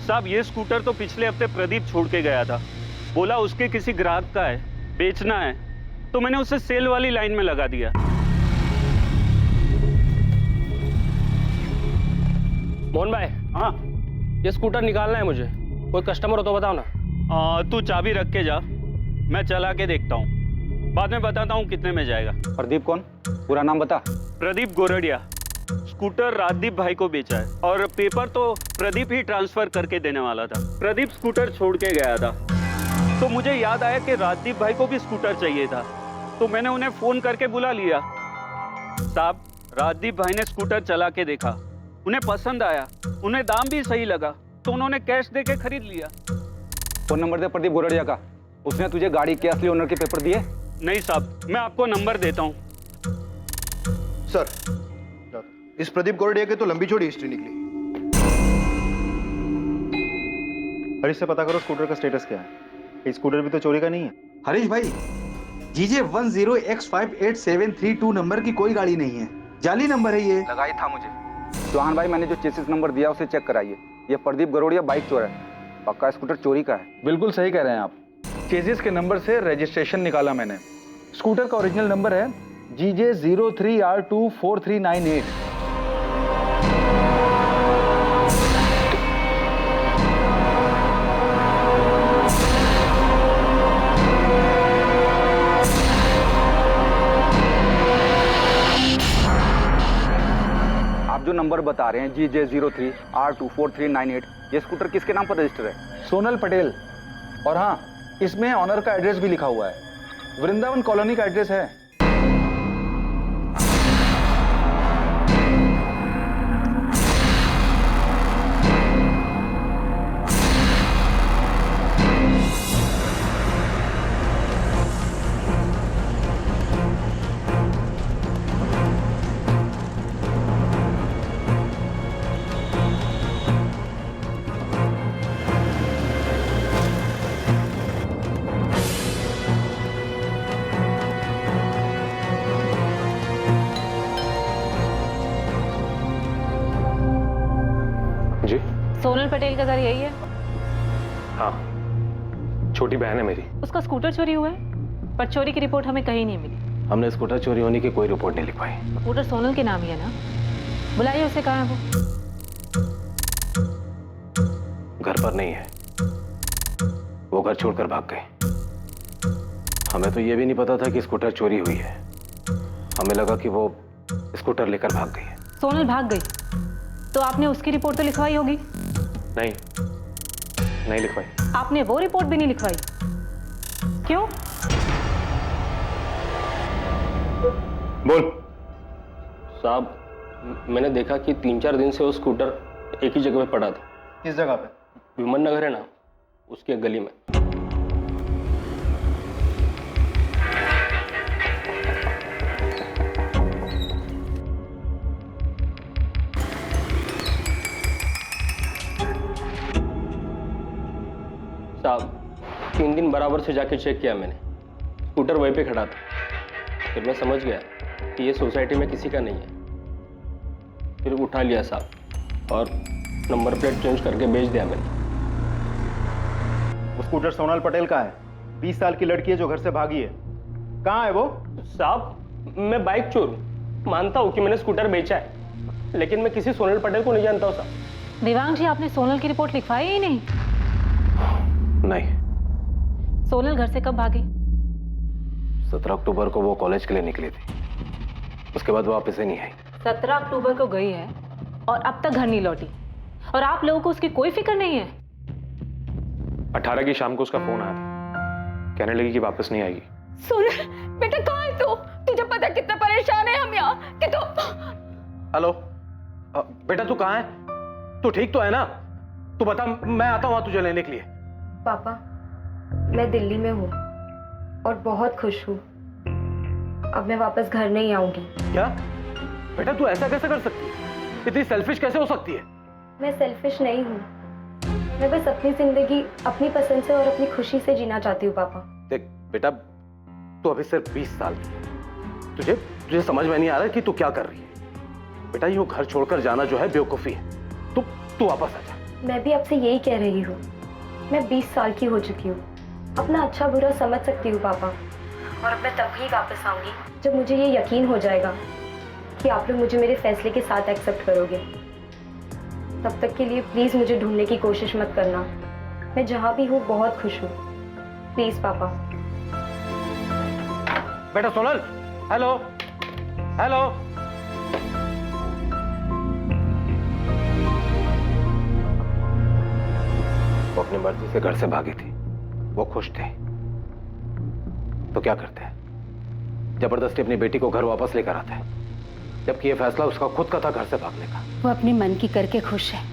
साहब ये स्कूटर तो पिछले हफ्ते प्रदीप छोड़ के गया था। बोला उसके किसी ग्राहक का है, बेचना है, तो मैंने उसे सेल वाली लाइन में लगा दिया। मोहन भाई, हाँ ये स्कूटर निकालना है मुझे। कोई कस्टमर हो तो बताओ ना। तू चाबी रख के जा, मैं चला के देखता हूँ, बाद में बताता हूँ कितने में जाएगा। प्रदीप कौन? पूरा नाम बता। प्रदीप गोरडिया। स्कूटर राजदीप भाई को बेचा है और पेपर तो प्रदीप ही ट्रांसफर करके देने वाला था। प्रदीप स्कूटर छोड़ के गया था, तो मुझे याद आया कि राजदीप भाई को भी स्कूटर चाहिए था, तो मैंने उन्हें फोन करके बुला लिया। साहब, राजदीप भाई ने स्कूटर चला के देखा, उन्हें पसंद आया, उन्हें दाम भी सही लगा, तो उन्होंने कैश दे के खरीद लिया। फोन नंबर दे प्रदीप गोरडिया का। उसने तुझे गाड़ी के असली ओनर के पेपर दिए? नहीं साहब, मैं आपको नंबर देता हूँ। सर, इस प्रदीप गोरडिया की तो लंबी चौड़ी हिस्ट्री निकली। हरीश से पता करो स्कूटर का स्टेटस क्या है। ये स्कूटर भी तो चोरी का नहीं है। हरीश भाई, जीजे 10X5872 नंबर की कोई गाड़ी नहीं है, जाली नंबर है ये। लगाई था मुझे। चौहान भाई, मैंने जो चेसिस नंबर दिया उसे चेक कराइए। ये प्रदीप गोरडिया बाइक चोर है, पक्का स्कूटर चोरी का है। बिल्कुल सही कह रहे हैं आप। चेजिस के नंबर से रजिस्ट्रेशन निकाला मैंने। स्कूटर का ओरिजिनल नंबर है GJ 03R24398। आप जो नंबर बता रहे हैं GJ 03R24398, ये स्कूटर किसके नाम पर रजिस्टर है? सोनल पटेल। और हाँ, इसमें ऑनर का एड्रेस भी लिखा हुआ है, वृंदावन कॉलोनी का एड्रेस है। जी सोनल पटेल का घर यही है? हाँ, छोटी बहन है मेरी। उसका स्कूटर चोरी हुआ है, पर चोरी की रिपोर्ट हमें कहीं नहीं मिली। हमने स्कूटर चोरी होने की कोई रिपोर्ट नहीं लिखवाई। स्कूटर सोनल के नाम ही है ना? बुलाइए उसे, कहाँ है वो? घर पर नहीं है, वो घर छोड़कर भाग गए। हमें तो ये भी नहीं पता था कि स्कूटर चोरी हुई है। हमें लगा कि वो स्कूटर लेकर भाग गई है। सोनल भाग गई तो आपने उसकी रिपोर्ट तो लिखवाई होगी? नहीं, नहीं लिखवाई। आपने वो रिपोर्ट भी नहीं लिखवाई, क्यों? बोल। साहब, मैंने देखा कि 3-4 दिन से वो स्कूटर एक ही जगह पे पड़ा था। किस जगह पे? विमन नगर है ना, उसकी एक गली में। साहब, 3 दिन बराबर से जाके चेक किया मैंने, स्कूटर वहीं पे खड़ा था। फिर मैं समझ गया कि ये सोसाइटी में किसी का नहीं है। फिर उठा लिया साहब और नंबर प्लेट चेंज करके बेच दिया मैंने। वो स्कूटर सोनल पटेल का है, 20 साल की लड़की है जो घर से भागी है। कहाँ है वो? साहब, मैं बाइक चोर हूँ, मानता हूँ कि मैंने स्कूटर बेचा है, लेकिन मैं किसी सोनल पटेल को नहीं जानता हूँ साहब। देवांग जी, आपने सोनल की रिपोर्ट लिखवाई ही नहीं? नहीं। सोनल घर से कब भागी? 17 अक्टूबर को वो कॉलेज के लिए निकली थी, उसके बाद वापस ही नहीं आई। 17 अक्टूबर को गई है और अब तक घर नहीं लौटी, और आप लोगों को उसकी कोई फिक्र नहीं है? 18 की शाम को उसका फोन आया था, कहने लगी कि वापस नहीं आएगी। सोनल बेटा, कहाँ है तू? तुझे पता है कितना परेशान है हम यहाँ कि तू। हेलो बेटा, तू कहाँ है? तू ठीक तो है ना? तू बता, मैं आता हूँ तुझे लेने के लिए। पापा, मैं दिल्ली में हूँ और बहुत खुश हूँ। अब मैं वापस घर नहीं आऊंगी। क्या बेटा, तू ऐसा कैसे कर सकती है? इतनी सेल्फिश कैसे हो सकती है? मैं सेल्फिश नहीं हूँ, मैं बस अपनी जिंदगी अपनी पसंद से और अपनी खुशी से जीना चाहती हूँ। पापा देख बेटा, तू अभी सिर्फ 20 साल की है, तुझे समझ में नहीं आ रहा कि तू क्या कर रही है। बेटा, यूं घर छोड़कर जाना जो है बेवकूफी है। तू वापस आ जा। मैं भी आपसे यही कह रही हूँ। मैं 20 साल की हो चुकी हूँ, अपना अच्छा बुरा समझ सकती हूँ पापा। और अब मैं तभी वापस आऊँगी जब मुझे ये यकीन हो जाएगा कि आप लोग मुझे मेरे फैसले के साथ एक्सेप्ट करोगे। तब तक के लिए प्लीज़ मुझे ढूंढने की कोशिश मत करना। मैं जहाँ भी हूँ बहुत खुश हूँ। प्लीज़ पापा। बेटा सोनल, हेलो हेलो। वो अपनी मर्जी से घर से भागी थी, वो खुश थे, तो क्या करते हैं? जबरदस्ती अपनी बेटी को घर वापस लेकर आते हैं, जबकि ये फैसला उसका खुद का था घर से भागने का। वो अपने मन की करके खुश है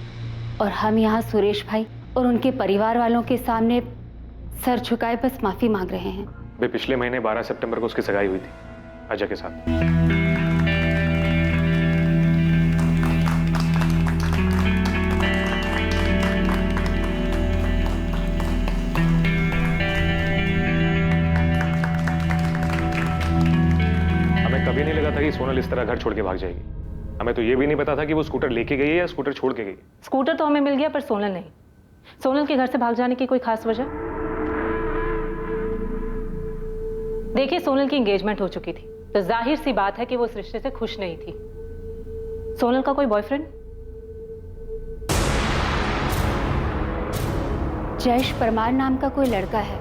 और हम यहाँ सुरेश भाई और उनके परिवार वालों के सामने सर झुकाए बस माफी मांग रहे हैं। वे पिछले महीने 12 सितंबर को उसकी सगाई हुई थी अजय के साथ। हमें कभी नहीं लगा था कि सोनल इस तरह घर छोड़ के भाग जाएगी। हमें तो ये भी नहीं पता था कि वो स्कूटर लेके गई है या स्कूटर छोड़ के गई। स्कूटर तो हमें मिल गया पर सोनल नहीं। सोनल के घर से भाग जाने की कोई खास वजह? देखिए, सोनल की एंगेजमेंट हो चुकी थी, तो जाहिर सी बात है कि वो इस रिश्ते से खुश नहीं थी। सोनल का कोई बॉयफ्रेंड? जयेश परमार नाम का कोई लड़का है।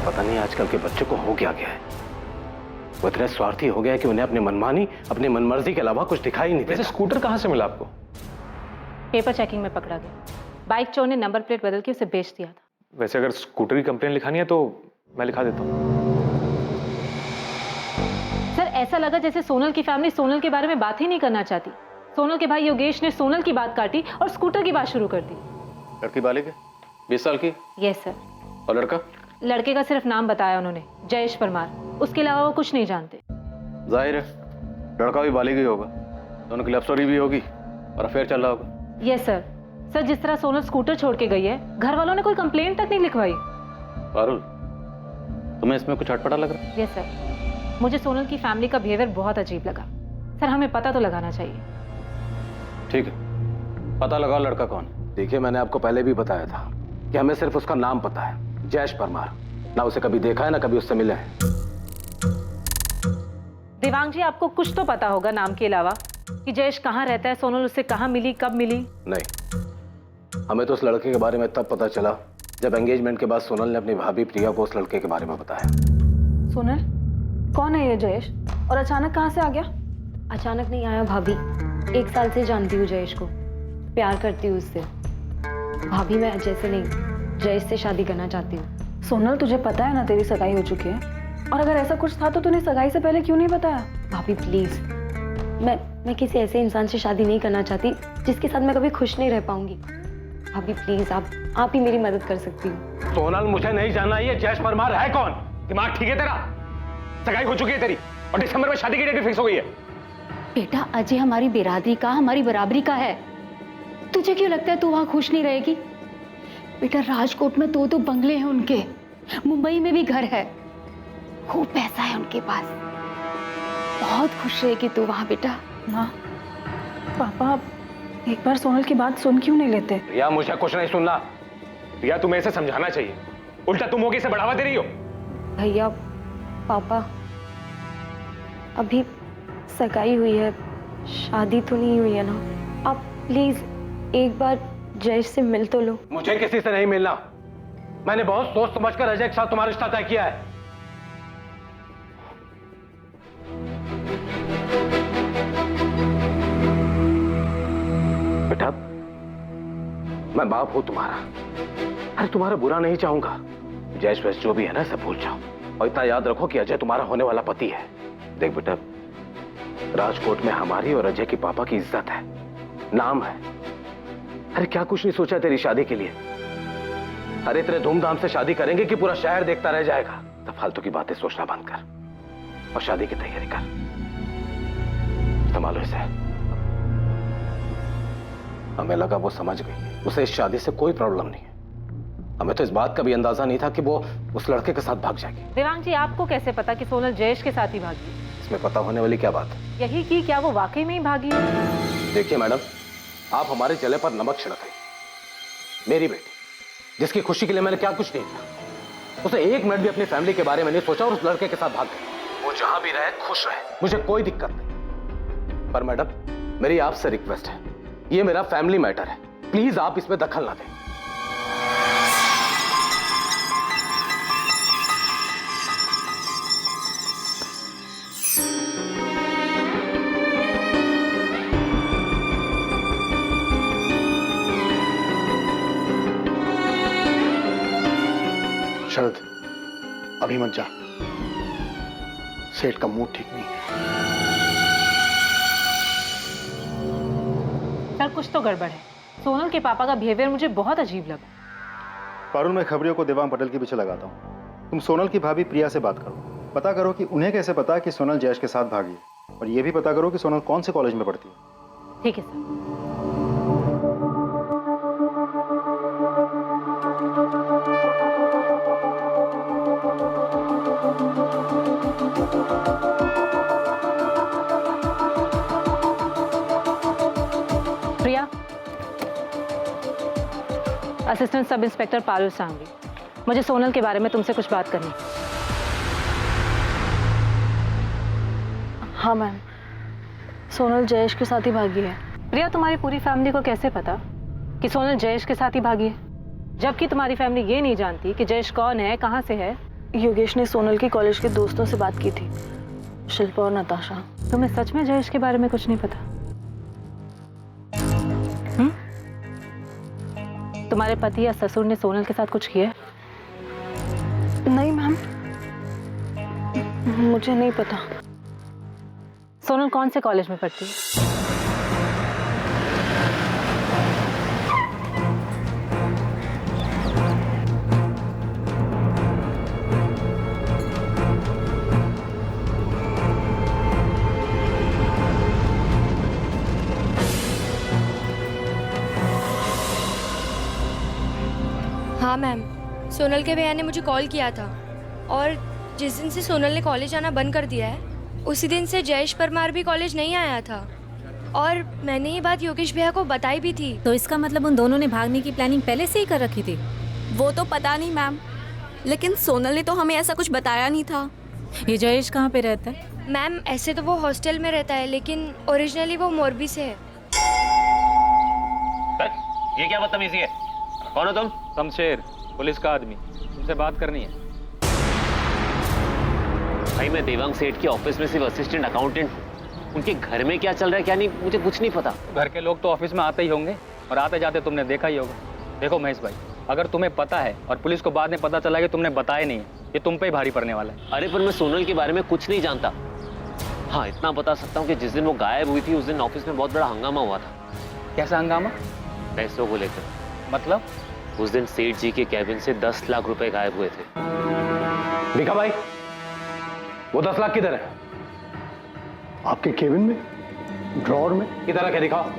पता नहीं आजकल के बच्चों को हो क्या गया है, वो इतने स्वार्थी हो गया है कि उन्हें अपनी मनमानी, अपनी मनमर्जी के अलावा कुछ दिखाई नहीं देता। वैसे स्कूटर कहां से मिला आपको? पेपर चेकिंग में पकड़ा गया। बाइक चोर ने नंबर प्लेट बदल के उसे बेच दिया था। वैसे अगर स्कूटर की कंप्लेन लिखानी है तो मैं लिखा देता हूँ। सर, ऐसा लगा जैसे सोनल की फैमिली सोनल के बारे में बात ही नहीं करना चाहती। सोनल के भाई योगेश ने सोनल की बात काटी और स्कूटर की बात शुरू कर दी। लड़की बालिग है, 20 साल की। Yes sir. और लड़का? लड़के का सिर्फ नाम बताया उन्होंने, जयेश परमार। उसके अलावा वो कुछ नहीं जानते। जाहिर है लड़का भी बालिग ही होगा, दोनों की लव स्टोरी भी होगी और अफेयर चल रहा होगा। Yes sir. सर, जिस तरह सोनल स्कूटर छोड़ के गई है, घर वालों ने कोई कंप्लेन तक नहीं लिखवाई। पारुल, तुम्हें इसमें कुछ अटपटा लग रहा है? Yes sir. मुझे सोनल की फैमिली का बिहेवियर बहुत अजीब लगा। सर, हमें पता तो लगाना चाहिए। ठीक है, पता लगाओ लड़का कौन है। देखिए, मैंने आपको पहले भी बताया था कि हमें सिर्फ उसका नाम पता है, जयेश परमार। ना उसे कभी देखा है, ना कभी उससे मिले हैं। देवांग जी, आपको कुछ तो पता होगा नाम के अलावा कि जयेश कहाँ रहता है, सोनल उससे कहाँ मिली, कब मिली? नहीं, हमें तो उस लड़के के बारे में तब पता चला जब एंगेजमेंट के बाद सोनल ने अपनी भाभी प्रिया को उस लड़के के बारे में बताया। सोनल, कौन है ये जयेश और अचानक कहाँ से आ गया? अचानक नहीं आया भाभी, 1 साल से जानती हूँ जयेश को, प्यार करती हूँ उससे। भाभी, मैं अजय से नहीं, जयेश से शादी करना चाहती हूँ। सोनल, तुझे पता है ना तेरी सगाई हो चुकी है, और अगर ऐसा कुछ था तो तूने सगाई से पहले क्यों नहीं बताया? भाभी प्लीज, मैं किसी ऐसे इंसान से शादी नहीं करना चाहती जिसके साथ मैं कभी खुश नहीं रह पाऊंगी। भाभी प्लीज, आप ही मेरी मदद कर सकती हो। सोनल, मुझे नहीं जानना ये जयेश परमार है कौन। दिमाग ठीक है तेरा? सगाई हो चुकी है तेरी और दिसंबर में शादी की डेट फिक्स हो गई है। बेटा, अजय हमारी बिरादरी का, हमारी बराबरी का है। तुझे क्यों लगता है तू वहां खुश नहीं रहेगी? बेटा, राजकोट में 2 बंगले हैं उनके, मुंबई में भी घर है, खूब पैसा है उनके पास। बहुत खुश रहेगी तू वहां बेटा। माँ, पापा एक बार सोनल की बात सुन क्यों नहीं लेते? या मुझे कुछ नहीं सुनना। या तुम्हें इसे समझाना चाहिए, उल्टा तुम होगी इसे बढ़ावा दे रही हो। भैया, पापा, अभी सगाई हुई है, शादी तो नहीं हुई है ना। आप प्लीज एक बार जयेश से मिल तो लो। मुझे किसी से नहीं मिलना। मैंने बहुत सोच समझकर अजय के साथ तुम्हारा रिश्ता तय किया है। बेटा, मैं बाप हूं तुम्हारा। अरे तुम्हारा बुरा नहीं चाहूंगा। जयेश वैस जो भी है ना, सब भूल जाओ और इतना याद रखो कि अजय तुम्हारा होने वाला पति है। देख बेटा, राजकोट में हमारी और अजय के पापा की इज्जत है, नाम है। अरे क्या कुछ नहीं सोचा तेरी शादी के लिए? अरे इतने धूमधाम से शादी करेंगे कि पूरा शहर देखता रह जाएगा। तो फालतू की बातें सोचना बंद कर और शादी की तैयारी कर। संभालो इसे। हमें लगा वो समझ गई, उसे इस शादी से कोई प्रॉब्लम नहीं है। हमें तो इस बात का भी अंदाजा नहीं था कि वो उस लड़के के साथ भाग जाएगी। देवांग जी, आपको कैसे पता कि सोनल जयेश के साथ ही भागी? इसमें पता होने वाली क्या बात है? यही कि क्या वो वाकई में ही भागी है? देखिए मैडम, आप हमारे जले पर नमक छिड़क रही। मेरी बेटी, जिसकी खुशी के लिए मैंने क्या कुछ नहीं किया, उसे एक मिनट भी अपनी फैमिली के बारे में नहीं सोचा और उस लड़के के साथ भाग गई। वो जहां भी रहे खुश रहे, मुझे कोई दिक्कत नहीं। पर मैडम, मेरी आपसे रिक्वेस्ट है, ये मेरा फैमिली मैटर है, प्लीज आप इसमें दखल ना दें। शरद, अभी मत जा। सेठ का मूड ठीक नहीं है। सर कुछ तो गड़बड़ है। सोनल के पापा का बिहेवियर मुझे बहुत अजीब लगा। पारुल, मैं खबरियों को देवांग पटेल के पीछे लगाता हूँ। तुम सोनल की भाभी प्रिया से बात करो, पता करो कि उन्हें कैसे पता कि सोनल जयेश के साथ भागी है, और ये भी पता करो कि सोनल कौन से कॉलेज में पढ़ती है। ठीक है sir. Priya, assistant sub inspector Parul Sanghvi, मुझे सोनल के बारे में तुमसे कुछ बात करनी। हाँ मैम, सोनल जयेश के साथ ही भागी है। प्रिया, तुम्हारी पूरी फैमिली को कैसे पता कि सोनल जयेश के साथ ही भागी है, जबकि तुम्हारी फैमिली ये नहीं जानती कि जयेश कौन है, कहाँ से है? योगेश ने सोनल के कॉलेज के दोस्तों से बात की थी, शिल्पा और नताशा। तुम्हें सच में जयेश के बारे में कुछ नहीं पता? तुम्हारे पति या ससुर ने सोनल के साथ कुछ किया? नहीं मैम, मुझे नहीं पता। सोनल कौन से कॉलेज में पढ़ती है? हाँ मैम, सोनल के भैया ने मुझे कॉल किया था, और जिस दिन से सोनल ने कॉलेज आना बंद कर दिया है, उसी दिन से जयेश परमार भी कॉलेज नहीं आया था, और मैंने ये बात योगेश भैया को बताई भी थी। तो इसका मतलब उन दोनों ने भागने की प्लानिंग पहले से ही कर रखी थी? वो तो पता नहीं मैम, लेकिन सोनल ने तो हमें ऐसा कुछ बताया नहीं था। ये जयेश कहाँ पे रहता है? मैम, ऐसे तो वो हॉस्टल में रहता है, लेकिन ओरिजिनली वो मोरबी से है। ये क्या बदतमीजी है? कौन हो तुम? शमशेर, पुलिस का आदमी, तुमसे बात करनी है। भाई, मैं देवांग सेठ के ऑफिस में सिर्फ असिस्टेंट अकाउंटेंट हूँ। उनके घर में क्या चल रहा है क्या नहीं, मुझे कुछ नहीं पता। घर के लोग तो ऑफिस में आते ही होंगे, और आते जाते तुमने देखा ही होगा। देखो महेश भाई, अगर तुम्हें पता है और पुलिस को बाद में पता चला कि तुमने बताया नहीं है, ये तुम पे ही भारी पड़ने वाला है। अरे पर मैं सोनल के बारे में कुछ नहीं जानता। हाँ, इतना बता सकता हूँ कि जिस दिन वो गायब हुई थी, उस दिन ऑफिस में बहुत बड़ा हंगामा हुआ था। कैसा हंगामा? पैसों को लेकर। मतलब? उस दिन सेठ जी के कैबिन से 10 लाख रुपए गायब हुए थे। भीखा भाई, वो 10 लाख किधर है? आपके केबिन में, ड्रॉर में। इधर आके दिखाओ।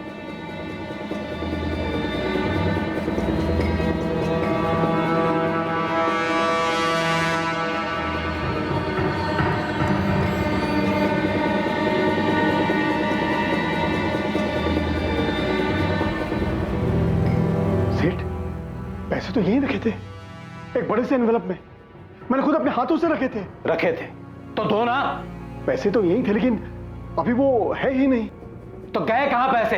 सेठ, पैसे तो यहीं रखे थे, एक बड़े से एनवेलप में। मैंने खुद अपने हाथों से रखे थे। रखे थे तो दो ना। पैसे तो यहीं थे, लेकिन अभी वो है ही नहीं। तो गए कहां पैसे?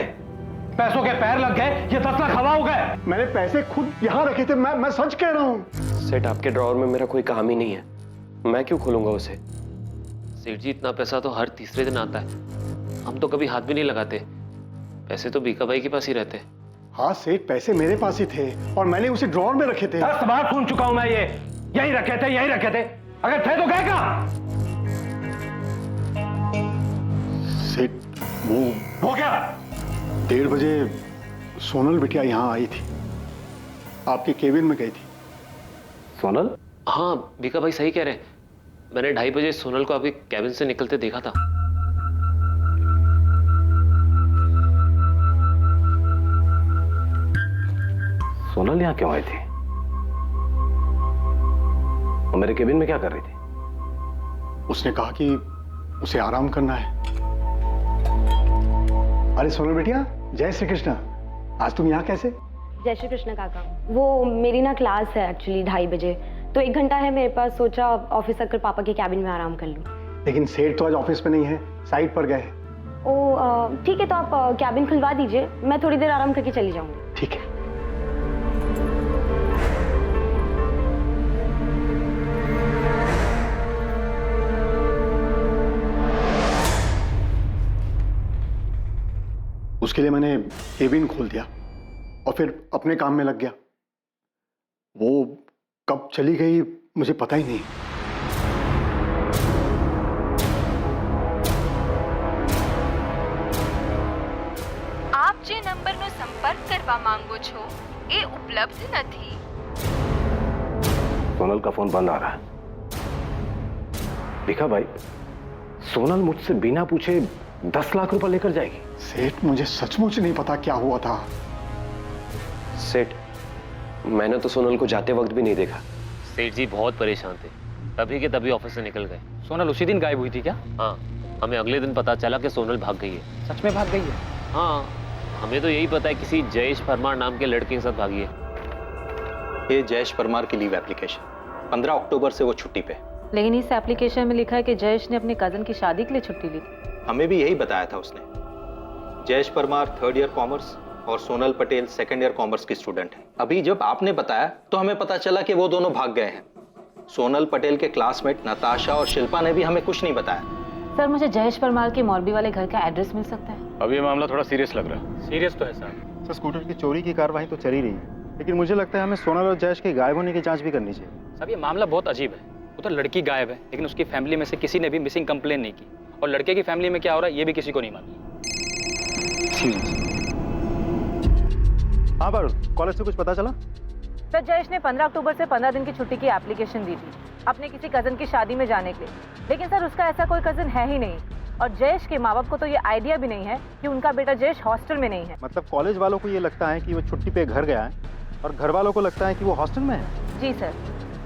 पैसों के पैर लग गए, ये 10 लाख हवा हो गए। मैंने पैसे खुद यहाँ रखे थे, मैं सच कह रहा हूँ। सेठ, आपके ड्रॉअर में मेरा कोई काम ही नहीं है, मैं क्यों खोलूंगा उसे? सेठ जी, इतना पैसा तो हर तीसरे दिन आता है, हम तो कभी हाथ भी नहीं लगाते। पैसे तो भीखा भाई के पास ही रहते हैं। हाँ सेठ, पैसे मेरे पास ही थे और मैंने उसे ड्रॉअर में रखे थे। 10 बार सुन चुका हूं मैं, ये यही रखे थे, यही रखे थे। अगर थे तो गए कहां? सेठ, वो क्या? 1:30 बजे सोनल बिटिया यहाँ आई थी, आपके केबिन में गई थी। सोनल? हाँ, भीखा भाई सही कह रहे हैं। मैंने 2:30 बजे सोनल को आपके कैबिन से निकलते देखा था। सोनल यहाँ क्यों आई थी? वो मेरे केबिन में क्या कर रही थी? उसने कहा कि उसे आराम करना है। अरे सोनल बेटिया, जय श्री कृष्ण। आज तुम यहाँ कैसे? जय श्री कृष्ण काका। वो मेरी ना क्लास है एक्चुअली 2:30 बजे, तो 1 घंटा है मेरे पास, सोचा ऑफिस आकर पापा के कैबिन में आराम कर लूँ। लेकिन सेठ तो आज ऑफिस में नहीं है, साइट पर गए हैं। ओ ठीक है, तो आप कैबिन खुलवा दीजिए, मैं थोड़ी देर आराम करके चली जाऊंगी। ठीक है। उसके लिए मैंने केबिन खोल दिया और फिर अपने काम में लग गया। वो कब चली गई मुझे पता ही नहीं। આપ જે નંબરનો સંપર્ક કરવા માંગો છો એ ઉપલબ્ધ નથી। सोनल का फोन बंद आ रहा है। देखा भाई, सोनल मुझसे बिना पूछे 10 लाख रुपए लेकर जाएगी। सेठ, मुझे सचमुच नहीं पता क्या हुआ था। सेठ, मैंने तो सोनल को जाते वक्त भी नहीं देखा। सेठ जी बहुत परेशान थे, तभी के तभी ऑफिस से निकल गए। सोनल उसी दिन गायब हुई थी क्या? हाँ, हमें अगले दिन पता चला कि सोनल भाग गई है। सच में भाग गई है? हाँ, हमें तो यही पता है किसी जयेश परमार नाम के लड़के के साथ भागी है। ये जयेश परमार की लीव एप्लीकेशन, 15 अक्टूबर से वो छुट्टी पे। लेकिन इस एप्लीकेशन में लिखा है कि जयेश ने अपने कजन की शादी के लिए छुट्टी ली थी। हमें भी यही बताया था उसने। Jayesh Parmar 3rd year commerce और Sonal Patel 2nd year commerce की स्टूडेंट है। अभी जब आपने बताया तो हमें पता चला कि वो दोनों भाग गए हैं। सोनल पटेल के क्लासमेट नताशा और शिल्पा ने भी हमें कुछ नहीं बताया। सर, मुझे जयेश परमार के मोरबी वाले घर का एड्रेस मिल सकता है? अब ये मामला थोड़ा सीरियस लग रहा है। सीरियस तो है सर। सर, स्कूटर की चोरी की कार्रवाई तो चल ही रही है, लेकिन मुझे लगता है हमें सोनल और जयेश के गायब होने की जांच भी करनी चाहिए। साहब, ये मामला बहुत अजीब है। वो तो लड़की गायब है, लेकिन उसकी फैमिली में से किसी ने भी मिसिंग कंप्लेन नहीं की, और लड़के की फैमिली में क्या हो रहा है ये भी किसी को नहीं मालूम। हाँ पर कॉलेज से कुछ पता चला? सर, जयेश ने 15 अक्टूबर से 15 दिन की छुट्टी की एप्लीकेशन दी थी अपने किसी कजन की शादी में जाने के लिए, लेकिन सर उसका ऐसा कोई कजन है ही नहीं, और जयेश के माँ बाप को तो ये आइडिया भी नहीं है कि उनका बेटा जयेश हॉस्टल में नहीं है। मतलब कॉलेज वालों को ये लगता है कि वो छुट्टी पे घर गया है और घर वालों को लगता है कि वो हॉस्टल में है। जी सर।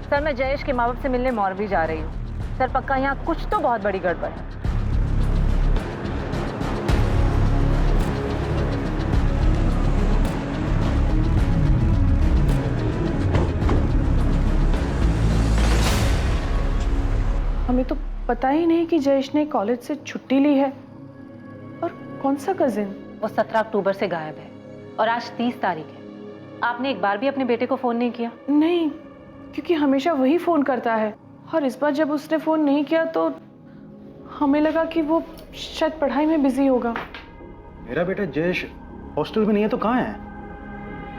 सर, मैं जयेश के माँ बाप से मिलने मोरबी जा रही हूँ। सर, पक्का यहाँ कुछ तो बहुत बड़ी गड़बड़ है। हमें तो पता ही नहीं कि जयेश ने कॉलेज से छुट्टी ली है। और कौन सा कजिन? वो 17 अक्टूबर से गायब है और आज 30 तारीख है। आपने एक बार भी अपने बेटे को फोन नहीं किया? नहीं, क्योंकि हमेशा वही फोन करता है, और इस बार जब उसने फोन नहीं किया तो हमें लगा कि वो शायद पढ़ाई में बिजी होगा। मेरा बेटा जयेश हॉस्टल में नहीं है तो कहाँ है?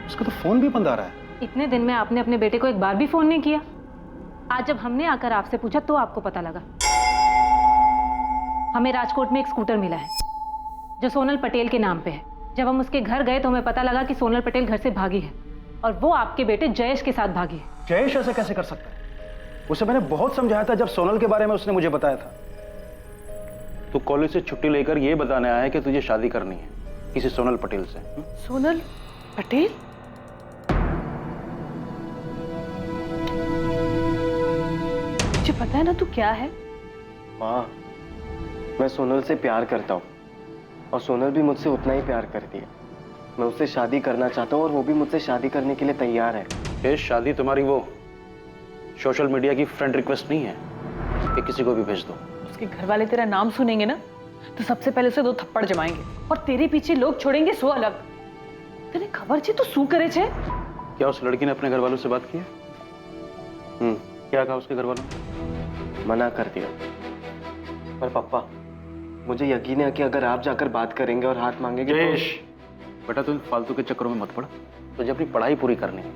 उसका तो फोन भी बंद आ रहा है। इतने दिन में आपने अपने बेटे को एक बार भी फोन नहीं किया। आज जब हमने आकर आपसे पूछा तो आपको पता लगा। हमें राजकोट में एक स्कूटर मिला है जो सोनल पटेल के नाम पे है। जब हम उसके घर गए तो हमें पता लगा कि सोनल पटेल घर से भागी है और वो आपके बेटे जयेश के साथ भागी है। जयेश ऐसे कैसे कर सकता है? उसे मैंने बहुत समझाया था जब सोनल के बारे में उसने मुझे बताया था। तू कॉलेज से छुट्टी लेकर ये बताने आया है कि तुझे शादी करनी है किसी सोनल पटेल से। सोनल पटेल? मुझे पता है ना तू क्या है। माँ, मैं सोनल से प्यार करता हूँ और सोनल भी मुझसे उतना ही प्यार करती है। मैं उससे शादी करना चाहता हूँ और वो भी मुझसे शादी करने के लिए तैयार है। ये शादी तुम्हारी वो सोशल मीडिया की फ्रेंड रिक्वेस्ट नहीं है कि किसी को भी भेज दो। उसके घर वाले तेरा नाम सुनेंगे ना तो सबसे पहले उसे 2 थप्पड़ जमाएंगे और तेरे पीछे लोग छोड़ेंगे 100 अलग। तेरे खबर छे तो शू करे छे? क्या उस लड़की ने अपने घर वालों से बात की है? क्या कहा उसके घर वालों ने? मना कर दिया। पर पापा, मुझे यकीन है कि अगर आप जाकर बात करेंगे और हाथ मांगेंगे जयेश, बेटा तुम फालतू के चक्करों में मत पड़। तुझे अपनी पढ़ाई पूरी करनी है,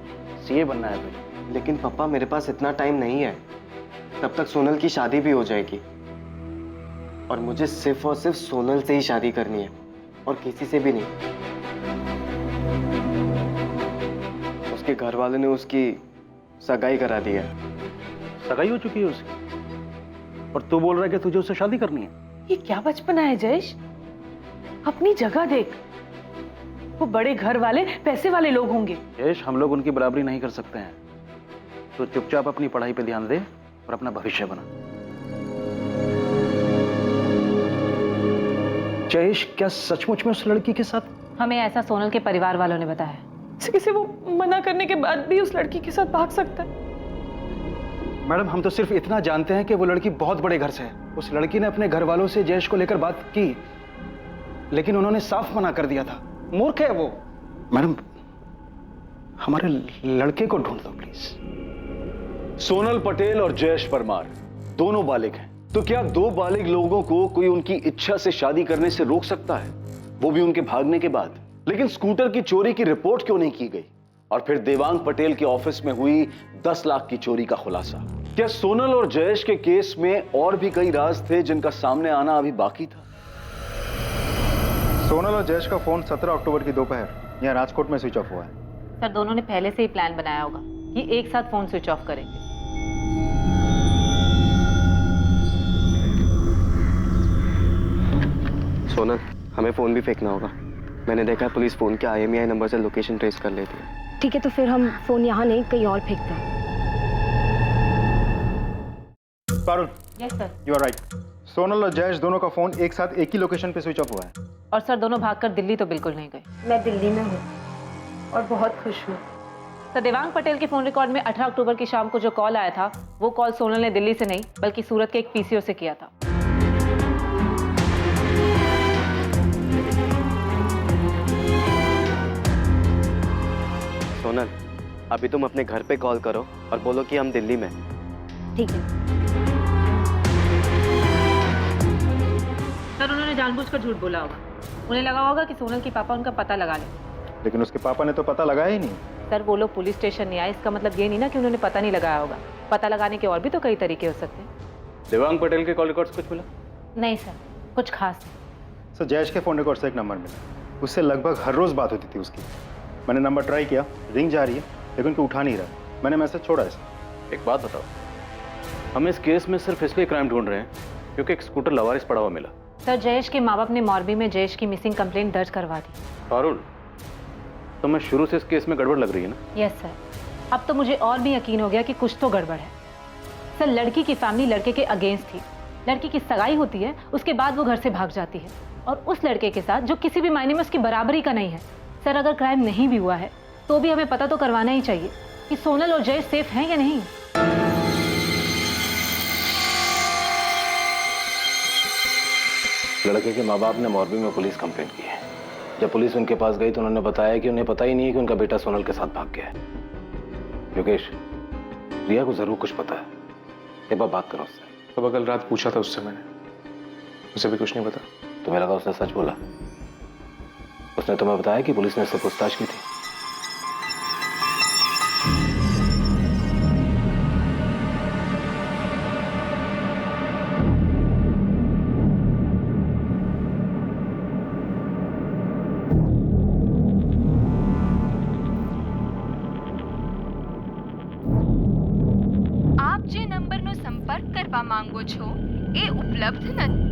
सीए बनना है तुझे। लेकिन पापा, मेरे पास इतना टाइम नहीं है। तब तक सोनल की शादी भी हो जाएगी और मुझे सिर्फ और सिर्फ सोनल से ही शादी करनी है और किसी से भी नहीं। उसके घर वालों ने उसकी सगाई करा दी है। सगाई हो चुकी है उसकी और तू बोल रहा है कि तुझे उससे शादी करनी है? ये क्या बचपना है जयेश? अपनी जगह देख। वो बड़े घर वाले पैसे वाले लोग होंगे। जयेश, हम लोग उनकी बराबरी नहीं कर सकते हैं। तो चुपचाप अपनी पढ़ाई पे ध्यान दे और अपना भविष्य बना। जयेश क्या सचमुच में उस लड़की के साथ? हमें ऐसा सोनल के परिवार वालों ने बताया। किसी वो मना करने के बाद भी उस लड़की के साथ भाग सकता है? मैडम हम तो सिर्फ इतना जानते हैं कि वो लड़की बहुत बड़े घर से है। उस लड़की ने अपने घर वालों से जयेश को लेकर बात की, लेकिन उन्होंने साफ मना कर दिया था। मूर्ख है वो। मैडम हमारे लड़के को ढूंढ दो प्लीज। सोनल पटेल और जयेश परमार दोनों बालिग हैं, तो क्या दो बालिग लोगों को कोई उनकी इच्छा से शादी करने से रोक सकता है, वो भी उनके भागने के बाद? लेकिन स्कूटर की चोरी की रिपोर्ट क्यों नहीं की गई? और फिर देवांग पटेल के ऑफिस में हुई 10 लाख की चोरी का खुलासा। क्या सोनल और जयेश के केस में और भी कई राज थे जिनका सामने आना अभी बाकी था? सोनल और जयेश का फोन 17 अक्टूबर की दोपहर यहाँ राजकोट में स्विच ऑफ हुआ है। सर दोनों ने पहले से ही प्लान बनाया होगा कि एक साथ फोन स्विच ऑफ करेंगे। सोनल, हमें फोन भी फेंकना होगा। मैंने देखा है पुलिस फोन के IMEI नंबर से लोकेशन ट्रेस कर लेती है। ठीक है, तो फिर हम फोन यहाँ नहीं कहीं और फेंकते हैं। Parul, yes sir. You are right. Sonal और जयेश दोनों का फोन एक साथ एक ही लोकेशन पे स्विच ऑफ हुआ है। और सर दोनों भागकर दिल्ली तो बिल्कुल नहीं गए। मैं दिल्ली में हूँ और बहुत खुश हूँ। सर देवांग पटेल के फोन रिकॉर्ड में 18 अक्टूबर की शाम को जो कॉल आया था, वो कॉल सोनल ने दिल्ली से नहीं बल्कि सूरत के एक PCO से किया था। सोनल, अभी तुम अपने घर पे कॉल करो और बोलो कि हम दिल्ली में हैं। ठीक है। सर उन्होंने जानबूझकर झूठ बोला होगा। उन्हें लगा होगा कि सोनल के पापा उनका पता लगा लें। लेकिन उसके पापा ने तो पता लगाया ही नहीं। सर वो लोग पुलिस स्टेशन नहीं आए, इसका मतलब ये नहीं ना कि उन्होंने पता नहीं लगाया होगा। पता लगाने के और भी तो कई तरीके हो सकते हैं। देवांग पटेल के कॉल रिकॉर्ड्स कुछ मिला? नहीं सर, कुछ खास नहीं। सर जयेश के फोन रिकॉर्ड से एक नंबर मिला, उससे लगभग हर रोज बात होती थी उसकी। मैंने नंबर ट्राई किया, रिंग जा रही है लेकिन उनको उठा नहीं रहा। मैंने मैसेज छोड़ा है। एक बात बताओ, हम इस केस में सिर्फ इसलिए क्राइम ढूंढ रहे हैं क्योंकि एक स्कूटर लवारिस पड़ा हुआ मिला। सर जयेश के माँ बाप ने मोरबी में जयेश की मिसिंग कंप्लेंट दर्ज करवा दी। पारुल, तो मैं शुरू से इस केस में गड़बड़ लग रही है ना? यस सर, अब तो मुझे और भी यकीन हो गया कि कुछ तो गड़बड़ है। सर लड़की की फैमिली लड़के के अगेंस्ट थी। लड़की की सगाई होती है, उसके बाद वो घर से भाग जाती है और उस लड़के के साथ जो किसी भी मायने में उसकी बराबरी का नहीं है। सर अगर क्राइम नहीं भी हुआ है तो भी हमें पता तो करवाना ही चाहिए कि सोनल और जयेश सेफ हैं या नहीं। लड़के के माँ बाप ने मोरबी में पुलिस कंप्लेंट की है। जब पुलिस उनके पास गई तो उन्होंने बताया कि उन्हें पता ही नहीं है कि उनका बेटा सोनल के साथ भाग गया है। योगेश, रिया को जरूर कुछ पता है, एक बार बात करो उससे। तो कल रात पूछा था उससे मैंने, उसे भी कुछ नहीं पता। तुम्हें लगा उसने सच बोला? उसने तुम्हें बताया कि पुलिस ने उससे पूछताछ की थी? આપ જે નંબરનો સંપર્ક કરવા માંગો છો એ ઉપલબ્ધ નથી।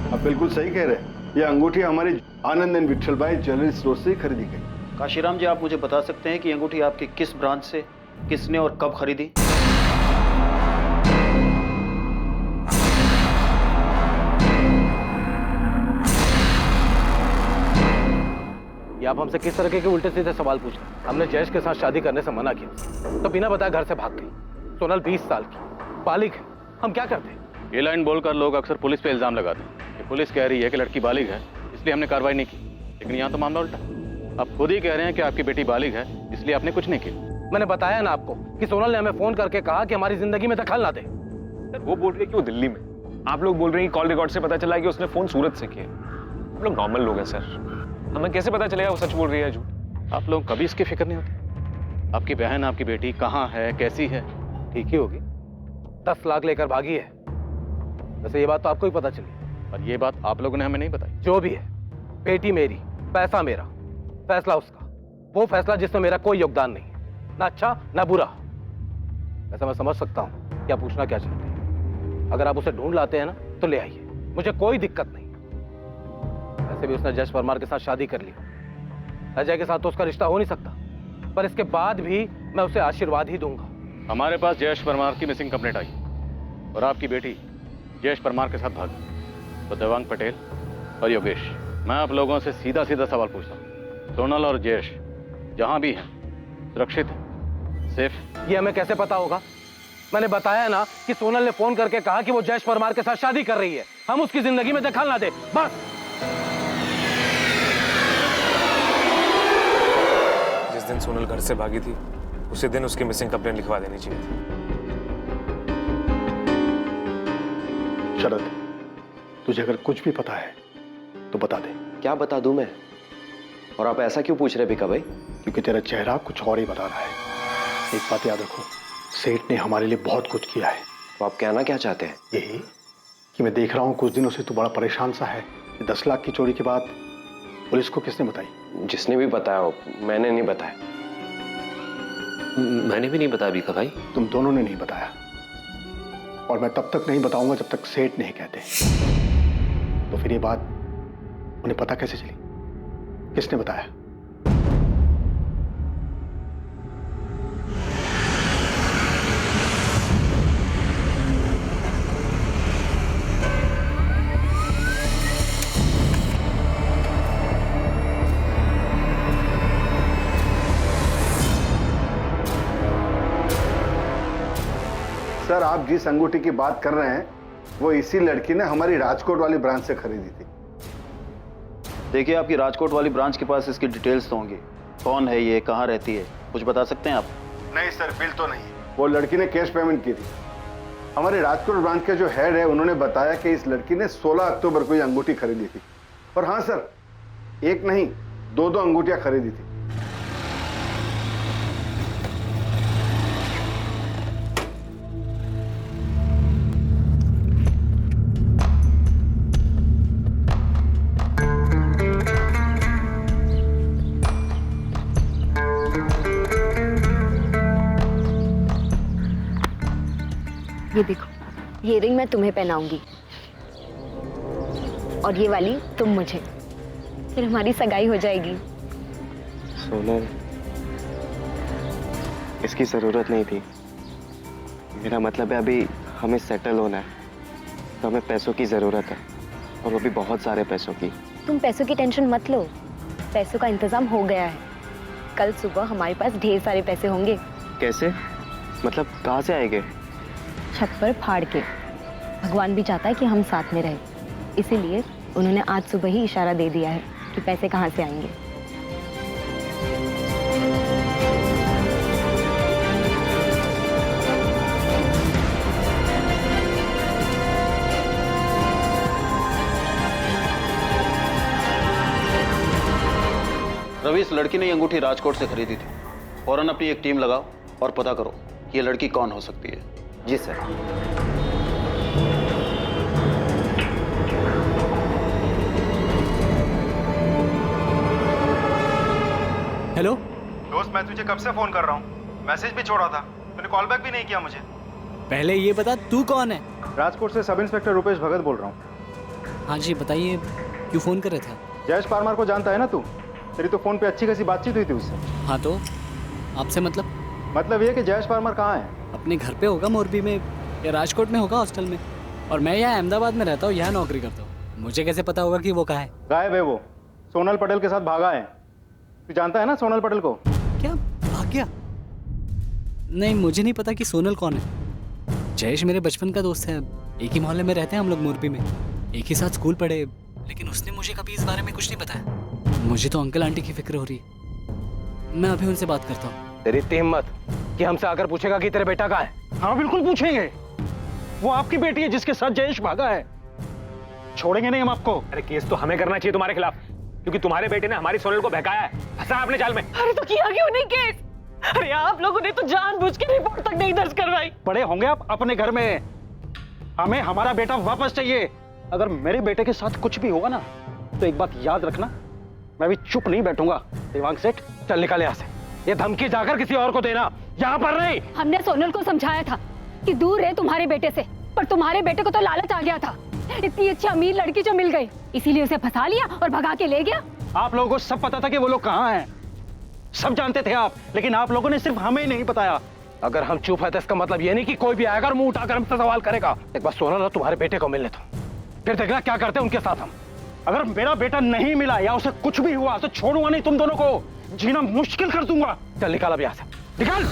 आप बिल्कुल सही कह रहे हैं। ये अंगूठी हमारी आनंद एंड विठल भाई ज्वेलरी स्टोर से खरीदी गई। काशीराम जी, आप मुझे बता सकते हैं कि अंगूठी आपकी किस ब्रांच से किसने और कब खरीदी? ये आप हमसे किस तरह के उल्टे सीधे सवाल पूछ रहे हैं? हमने जयेश के साथ शादी करने से मना किया तो बिना बताए घर से भाग गई। सोनल 20 साल की बालिग है, हम क्या करते हैं? ये लाइन बोलकर लोग अक्सर पुलिस पे इल्जाम लगाते हैं कि पुलिस कह रही है कि लड़की बालिग है इसलिए हमने कार्रवाई नहीं की, लेकिन यहाँ तो मामला उल्टा। आप खुद ही कह रहे हैं कि आपकी बेटी बालिग है इसलिए आपने कुछ नहीं किया। मैंने बताया ना आपको कि सोनल ने हमें फोन करके कहा कि हमारी जिंदगी में दखल ना दे। सर वो बोल रही है कि वो दिल्ली में, आप लोग बोल रहे हैं कि कॉल रिकॉर्ड से पता चला कि उसने फोन सूरत से किया। हम लोग नॉर्मल लोग हैं सर, हमें कैसे पता चलेगा वो सच बोल रही है झूठ? आप लोग कभी इसकी फिक्र नहीं होती? आपकी बहन, आपकी बेटी कहाँ है, कैसी है? ठीक ही होगी। 10 लाख लेकर भागी है। वैसे ये बात तो आपको ही पता चली, पर ये बात आप लोगों ने हमें नहीं बताई। जो भी है, बेटी मेरी, पैसा मेरा, फैसला उसका। वो फैसला जिसमें मेरा कोई योगदान नहीं, ना अच्छा ना बुरा। वैसे मैं समझ सकता हूँ क्या पूछना क्या चाहते हैं। अगर आप उसे ढूंढ लाते हैं ना तो ले आइए, मुझे कोई दिक्कत नहीं। वैसे भी उसने जयेश परमार के साथ शादी कर ली, अजय के साथ तो उसका रिश्ता हो नहीं सकता। पर इसके बाद भी मैं उसे आशीर्वाद ही दूंगा। हमारे पास जयेश परमार की मिसिंग कंप्लेंट आई और आपकी बेटी जयेश परमार के साथ भागी। तो देवांग पटेल और योगेश, मैं आप लोगों से सीधा सीधा सवाल पूछता हूँ, सोनल और जयेश जहां भी हैं सुरक्षित हैं, सेफ? ये हमें कैसे पता होगा? मैंने बताया ना कि सोनल ने फोन करके कहा कि वो जयेश परमार के साथ शादी कर रही है। हम उसकी जिंदगी में दखल ना दे, बस। जिस दिन सोनल घर से भागी थी उसी दिन उसकी मिसिंग कंप्लेंट लिखवा देनी चाहिए थी। शरद, तुझे अगर कुछ भी पता है तो बता दे। क्या बता दूं मैं? और आप ऐसा क्यों पूछ रहे भिका भाई? क्योंकि तेरा चेहरा कुछ और ही बता रहा है। एक बात याद रखो, सेठ ने हमारे लिए बहुत कुछ किया है। तो आप कहना क्या चाहते हैं? यही कि मैं देख रहा हूँ कुछ दिनों से तू बड़ा परेशान सा है। 10 लाख की चोरी के बाद पुलिस को किसने बताई? जिसने भी बताया हो, मैंने नहीं बताया। मैंने भी नहीं बताया भिका भाई। तुम दोनों ने नहीं बताया, और मैं तब तक नहीं बताऊंगा जब तक सेठ नहीं कहते। तो फिर ये बात उन्हें पता कैसे चली? किसने बताया? सर, आप जिस अंगूठी की बात कर रहे हैं वो इसी लड़की ने हमारी राजकोट वाली ब्रांच से खरीदी थी। देखिए, आपकी राजकोट वाली ब्रांच के पास इसकी डिटेल्स तो होंगी। कौन है ये, कहाँ रहती है, कुछ बता सकते हैं आप? नहीं सर, बिल तो नहीं। वो लड़की ने कैश पेमेंट की थी। हमारे राजकोट ब्रांच के जो हेड है उन्होंने बताया कि इस लड़की ने 16 अक्टूबर को ये अंगूठी खरीदी थी। और हाँ सर, एक नहीं, दो अंगूठियां खरीदी थी। ये देखो, ये रिंग मैं तुम्हें पहनाऊंगी और ये वाली तुम मुझे। फिर हमारी सगाई हो जाएगी। सोनल, इसकी जरूरत नहीं थी। मेरा मतलब है अभी हमें सेटल होना है, तो हमें पैसों की जरूरत है, और वो भी बहुत सारे पैसों की। तुम पैसों की टेंशन मत लो, पैसों का इंतजाम हो गया है। कल सुबह हमारे पास ढेर सारे पैसे होंगे। कैसे? मतलब कहाँ से आएंगे? छत पर फाड़ के। भगवान भी चाहता है कि हम साथ में रहें, इसीलिए उन्होंने आज सुबह ही इशारा दे दिया है कि पैसे कहाँ से आएंगे। रवि, इस लड़की ने ये अंगूठी राजकोट से खरीदी थी। फौरन अपनी एक टीम लगाओ और पता करो कि ये लड़की कौन हो सकती है। जी सर। हेलो दोस्त, मैं तुझे कब से फोन कर रहा हूँ, मैसेज भी छोड़ा था, तूने कॉल बैक भी नहीं किया मुझे। पहले ये बता तू कौन है? राजकोट से सब इंस्पेक्टर रुपेश भगत बोल रहा हूँ। हाँ जी बताइए, क्यों फोन कर रहे थे? जयेश परमार को जानता है ना तू? तेरी तो फोन पे अच्छी खासी बातचीत हुई थी उससे। हाँ तो आपसे मतलब ये कि जयेश परमार कहाँ है? अपने घर पे होगा, मोरबी में या राजकोट में होगा हॉस्टल में, और मैं यहाँ अहमदाबाद में रहता हूँ, यहाँ नौकरी करता हूँ। मुझे कैसे पता होगा कि वो कहाँ है? गायब है वो, सोनल पटेल के साथ भागा है। तू जानता है ना सोनल पटेल को? क्या भाग गया? नहीं, मुझे नहीं पता कि सोनल कौन है। जयेश मेरे बचपन का दोस्त है, एक ही मोहल्ले में रहते हैं हम लोग मोरबी में, एक ही साथ स्कूल पढ़े, लेकिन उसने मुझे कभी इस बारे में कुछ नहीं बताया। मुझे तो अंकल आंटी की फिक्र हो रही है, मैं अभी उनसे बात करता हूँ। तेरी इतनी हिम्मत कि हमसे आकर पूछेगा कि तेरे बेटा कहाँ है? हाँ बिल्कुल पूछेंगे, वो आपकी बेटी है जिसके साथ जयेश भागा है, छोड़ेंगे नहीं हम आपको। अरे केस तो हमें करना चाहिए तुम्हारे खिलाफ, क्योंकि तुम्हारे बेटे ने हमारी सोनल को बहकाया है, फंसा अपने जाल में। अरे तो किया क्यों नहीं केस? अरे आप लोगों ने तो जानबूझ के रिपोर्ट तक नहीं दर्ज करवाई। पड़े होंगे आप अपने घर में, हमें हमारा बेटा वापस चाहिए। अगर मेरे बेटे के साथ कुछ भी होगा ना, तो एक बात याद रखना, मैं भी चुप नहीं बैठूंगा। देवांग सेठ, चल निकल यहाँ से। ये धमकी जाकर किसी और को देना, यहाँ पर नहीं। हमने सोनल को समझाया था कि दूर रहे तुम्हारे बेटे से, पर तुम्हारे बेटे को तो लालच आ गया था। इतनी अच्छी अमीर लड़की जो मिल गई, इसीलिए उसे फंसा लिया और भगा के ले गया। आप लोगों को सब पता था कि वो लोग कहाँ हैं। सब जानते थे आप, लेकिन आप लोगों ने सिर्फ हमें नहीं बताया। अगर हम चुप है तो इसका मतलब ये नहीं कि कोई भी आएगा और मुंह उठाकर हमसे सवाल करेगा। एक बार सोनल और तुम्हारे बेटे को मिलने दो, फिर देखना क्या करते हैं उनके साथ हम। अगर मेरा बेटा नहीं मिला या उसे कुछ भी हुआ तो छोड़ूंगा नहीं तुम दोनों को, जीना मुश्किल कर दूंगा। चल निकाल अब यहाँ से, निकाल।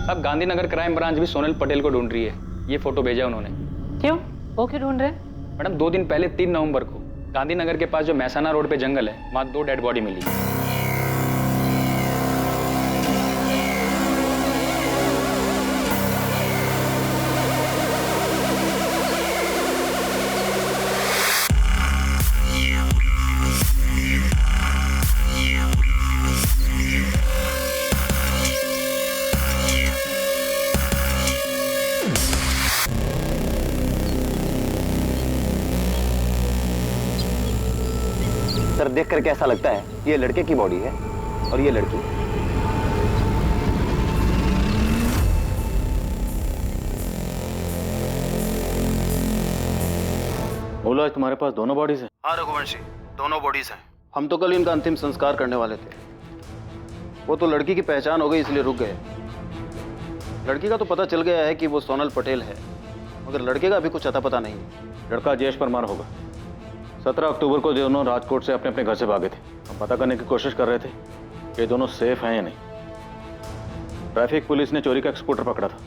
अब गांधीनगर क्राइम ब्रांच भी सोनल पटेल को ढूंढ रही है। ये फोटो भेजा उन्होंने। क्यों? वो क्यों ढूंढ रहे हैं? मैडम 2 दिन पहले 3 नवंबर को गांधीनगर के पास जो मैसाना रोड पे जंगल है, वहां 2 डेड बॉडी मिली। सर देख कर कैसा लगता है, ये लड़के की बॉडी है और ये लड़की। बोलो आज तुम्हारे पास दोनों बॉडीज हैं? हाँ रघुवंशी, दोनों बॉडीज हैं। हम तो कल इनका अंतिम संस्कार करने वाले थे। वो तो लड़की की पहचान हो गई इसलिए रुक गए। लड़की का तो पता चल गया है कि वो सोनल पटेल है, मगर लड़के का अभी कुछ अता पता नहीं है। लड़का जयेश परमार होगा। 17 अक्टूबर को दोनों राजकोट से अपने अपने घर से भागे थे। हम पता करने की कोशिश कर रहे थे कि दोनों सेफ हैं या नहीं। ट्रैफिक पुलिस ने चोरी का एक स्कूटर पकड़ा था,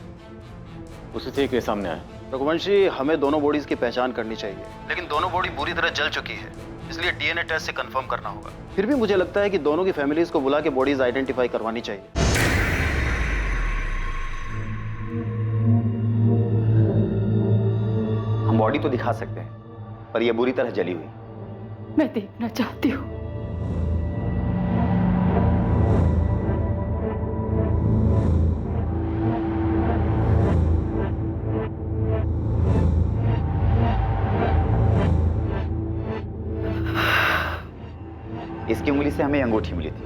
उसी से केस सामने आया। रघुवंशी, हमें दोनों बॉडीज की पहचान करनी चाहिए, लेकिन दोनों बॉडी बुरी तरह जल चुकी है, इसलिए डीएनए टेस्ट से कंफर्म करना होगा। फिर भी मुझे लगता है कि दोनों की फैमिलीज को बुला के बॉडीज आइडेंटिफाई करवानी चाहिए। हम बॉडी तो दिखा सकते हैं, पर यह बुरी तरह जली हुई। मैं देखना चाहती हूँ। इसकी उंगली से हमें अंगूठी मिली थी,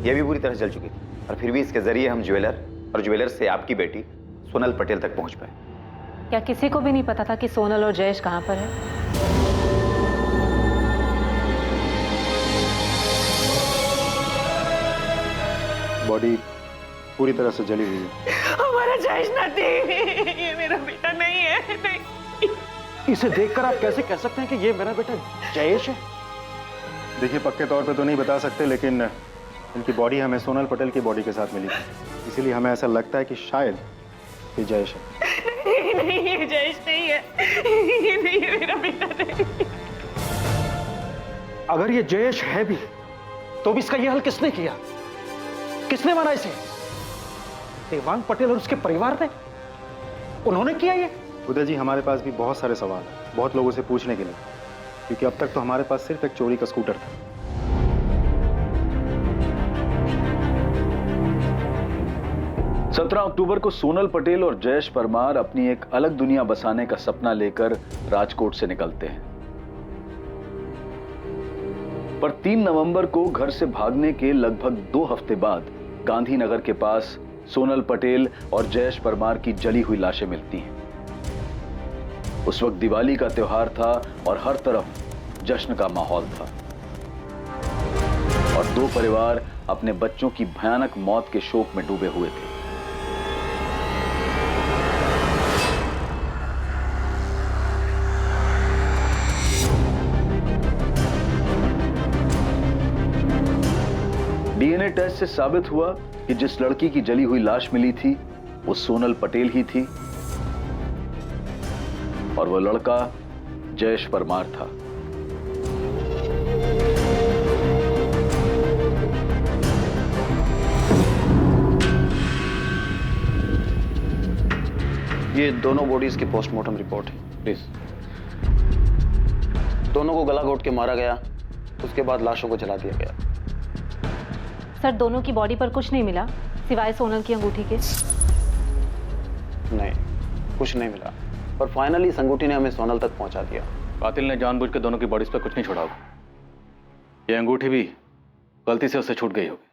यह भी बुरी तरह जल चुकी थी, और फिर भी इसके जरिए हम ज्वेलर और ज्वेलर से आपकी बेटी सोनल पटेल तक पहुंच पाए। क्या किसी को भी नहीं पता था कि सोनल और जयेश कहाँ पर है? बॉडी पूरी तरह से जली हुई है। हमारा जयेश नहीं, ये मेरा बेटा नहीं है। नहीं। इसे देखकर आप कैसे कह सकते हैं कि ये मेरा बेटा जयेश है? देखिए, पक्के तौर पे तो नहीं बता सकते, लेकिन इनकी बॉडी हमें सोनल पटेल की बॉडी के साथ मिली थी, इसीलिए हमें ऐसा लगता है कि शायद ये जयेश है। नहीं, ये जयेश नहीं है, ये नहीं है मेरा बेटा नहीं। अगर ये जयेश है भी तो भी इसका ये हल किसने किया? किसने मारा इसे? देवांग पटेल और उसके परिवार ने? उन्होंने किया ये? उदय जी, हमारे पास भी बहुत सारे सवाल हैं, बहुत लोगों से पूछने के लिए, क्योंकि अब तक तो हमारे पास सिर्फ एक चोरी का स्कूटर था। 17 अक्टूबर को सोनल पटेल और जयेश परमार अपनी एक अलग दुनिया बसाने का सपना लेकर राजकोट से निकलते हैं, पर 3 नवंबर को घर से भागने के लगभग 2 हफ्ते बाद गांधीनगर के पास सोनल पटेल और जयेश परमार की जली हुई लाशें मिलती हैं। उस वक्त दिवाली का त्योहार था और हर तरफ जश्न का माहौल था, और 2 परिवार अपने बच्चों की भयानक मौत के शोक में डूबे हुए थे। डीएनए टेस्ट से साबित हुआ कि जिस लड़की की जली हुई लाश मिली थी वो सोनल पटेल ही थी, और वह लड़का जयेश परमार था। ये दोनों बॉडीज की पोस्टमार्टम रिपोर्ट है, प्लीज। दोनों को गला घोट के मारा गया, उसके बाद लाशों को जला दिया गया। सर, दोनों की बॉडी पर कुछ नहीं मिला सिवाय सोनल की अंगूठी के? नहीं, कुछ नहीं मिला, पर फाइनली इस अंगूठी ने हमें सोनल तक पहुंचा दिया। कातिल ने जानबूझ के दोनों की बॉडीज पर कुछ नहीं छोड़ा होगा। ये अंगूठी भी गलती से उससे छूट गई होगी।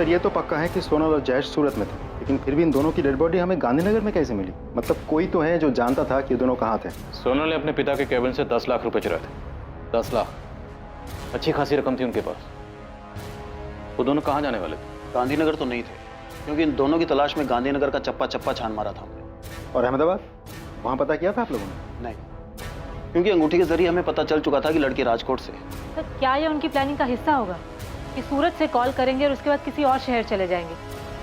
सर ये तो पक्का है कि सोनल और जयेश सूरत में थे, लेकिन फिर भी इन दोनों की डेड बॉडी हमें गांधीनगर में कैसे मिली? मतलब कोई तो है जो जानता था कि ये दोनों कहाँ थे। सोनल ने अपने पिता के केबिन से 10 लाख रुपए चुराए थे। 10 लाख, अच्छी खासी रकम थी उनके पास। वो दोनों कहाँ जाने वाले थे? गांधीनगर तो नहीं थे, क्योंकि इन दोनों की तलाश में गांधीनगर का चप्पा चप्पा छान मारा था हमने। और अहमदाबाद, वहाँ पता किया था आप लोगों ने? नहीं, क्योंकि अंगूठी के जरिए हमें पता चल चुका था कि लड़की राजकोट से। तो क्या ये उनकी प्लानिंग का हिस्सा होगा कि सूरत से कॉल करेंगे और उसके बाद किसी और शहर चले जाएंगे,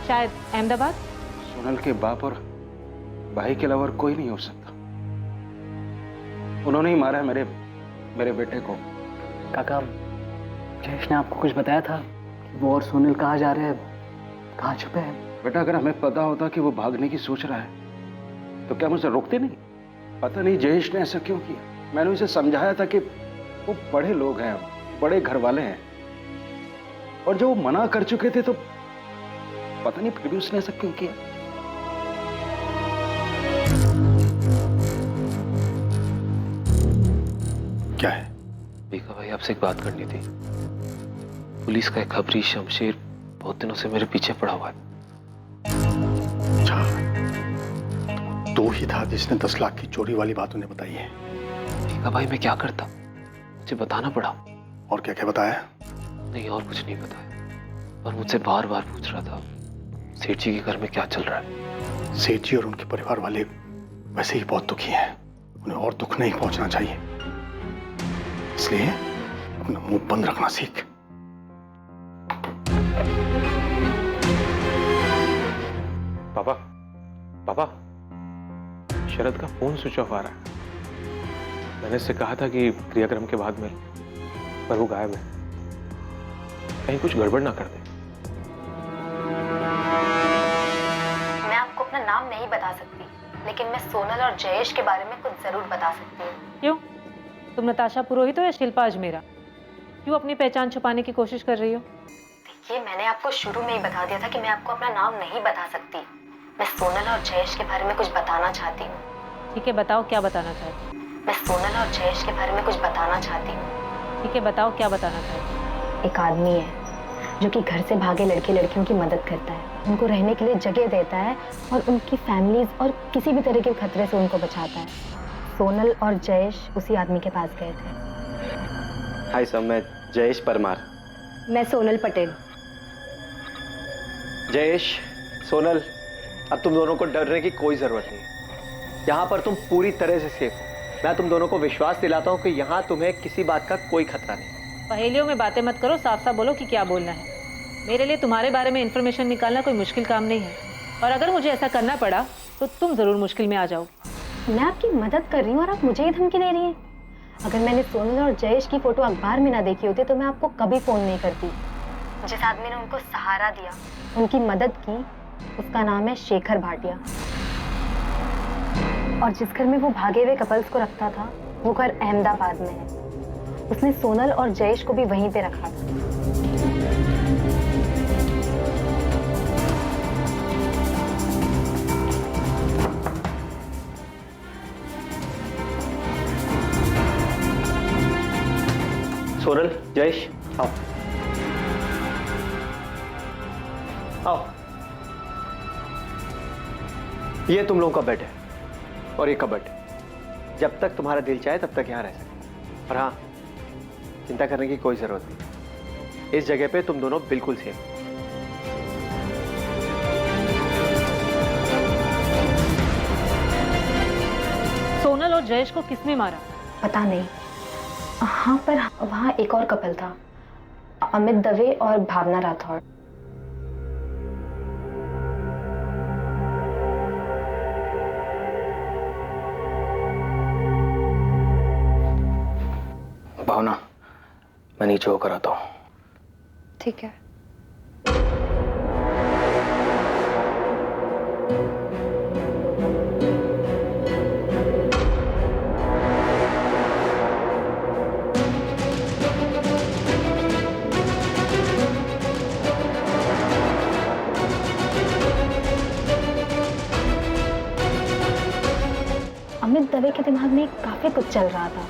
शायद अहमदाबाद? सोनल के बाप और भाई के अलावा कोई नहीं हो सकता। उन्होंने ही मारा है मेरे बेटे को। काका, जयेश ने आपको कुछ बताया था कि वो और सोनल कहाँ जा रहे हैं, कहाँ छुपे हैं? बेटा, अगर हमें पता होता कि वो भागने की सोच रहा है तो क्या मुझे रोकते नहीं? पता नहीं जयेश ने ऐसा क्यों किया। मैंने उसे समझाया था कि वो बड़े लोग हैं, बड़े घर वाले हैं, और जो वो मना कर चुके थे तो पता नहीं फिर भी उसने ऐसा क्यों किया। क्या है? बीका भाई, आपसे एक बात करनी थी। पुलिस का एक खबरी शमशेर बहुत दिनों से मेरे पीछे पड़ा हुआ है। अच्छा, तो ही था जिसने 10 लाख की चोरी वाली बात उन्हें बताई है। बीका भाई, मैं क्या करता, मुझे बताना पड़ा। और क्या क्या बताया? नहीं, और कुछ नहीं बताया, पर मुझसे बार बार पूछ रहा था सेठ जी के घर में क्या चल रहा है। सेठ जी और उनके परिवार वाले वैसे ही बहुत दुखी हैं, उन्हें और दुख नहीं पहुंचना चाहिए, इसलिए अपना मुंह बंद रखना सीख। पापा, पापा, शरद का फोन स्विच ऑफ आ रहा है। मैंने इससे कहा था कि क्रियाक्रम के बाद में, पर वो गायब है। कहीं कुछ गड़बड़ ना कर दे। मैं आपको अपना नाम नहीं बता सकती, लेकिन मैं सोनल और जयेश के बारे में कुछ जरूर बता सकती हूँ। क्यों? तुम नताशा पुरोहित हो या शिल्पा अजमेरा? क्यों अपनी पहचान छुपाने की कोशिश कर रही हो? देखिए, मैंने आपको शुरू में ही बता दिया था कि मैं आपको अपना नाम नहीं बता सकती। मैं सोनल और जयेश के बारे में कुछ बताना चाहती हूँ। ठीक है, बताओ क्या बताना चाहती हो? मैं सोनल और जयेश के बारे में कुछ बताना चाहती हूँ। ठीक है, बताओ क्या बताना चाहती हो? एक आदमी है जो कि घर से भागे लड़के लड़कियों की मदद करता है, उनको रहने के लिए जगह देता है और उनकी फैमिलीज और किसी भी तरह के खतरे से उनको बचाता है। सोनल और जयेश उसी आदमी के पास गए थे। हाय सर, मैं जयेश परमार। मैं सोनल पटेल। जयेश, सोनल, अब तुम दोनों को डरने की कोई जरूरत नहीं। यहाँ पर तुम पूरी तरह से सेफ हो। मैं तुम दोनों को विश्वास दिलाता हूँ कि यहाँ तुम्हें किसी बात का कोई खतरा नहीं। पहेलियों में बातें मत करो, साफ साफ बोलो कि क्या बोलना है। मेरे लिए तुम्हारे बारे में इंफॉर्मेशन निकालना कोई मुश्किल काम नहीं है, और अगर मुझे ऐसा करना पड़ा तो तुम जरूर मुश्किल में आ जाओ। मैं आपकी मदद कर रही हूँ और आप मुझे ही धमकी दे रही हैं। अगर मैंने सोनल और जयेश की फोटो अखबार में ना देखी होती तो मैं आपको कभी फोन नहीं करती। जिस आदमी ने उनको सहारा दिया, उनकी मदद की, उसका नाम है शेखर भाटिया। और जिस घर में वो भागे हुए कपल्स को रखता था, वो घर अहमदाबाद में है। उसने सोनल और जयेश को भी वहीं पे रखा था। सोनल, जयेश, आओ आओ। ये तुम लोगों का बेड है और ये कबर्ड। जब तक तुम्हारा दिल चाहे तब तक यहाँ रह सकते। और हाँ, चिंता करने की कोई जरूरत नहीं। इस जगह पे तुम दोनों बिल्कुल सेफ। सोनल और जयेश को किसने मारा? पता नहीं। हाँ, पर वहाँ एक और कपल था, अमित दवे और भावना राठौड़। भावना, मैं नीचे होकर आता हूँ। ठीक है। अमित दवे के दिमाग में काफी कुछ चल रहा था।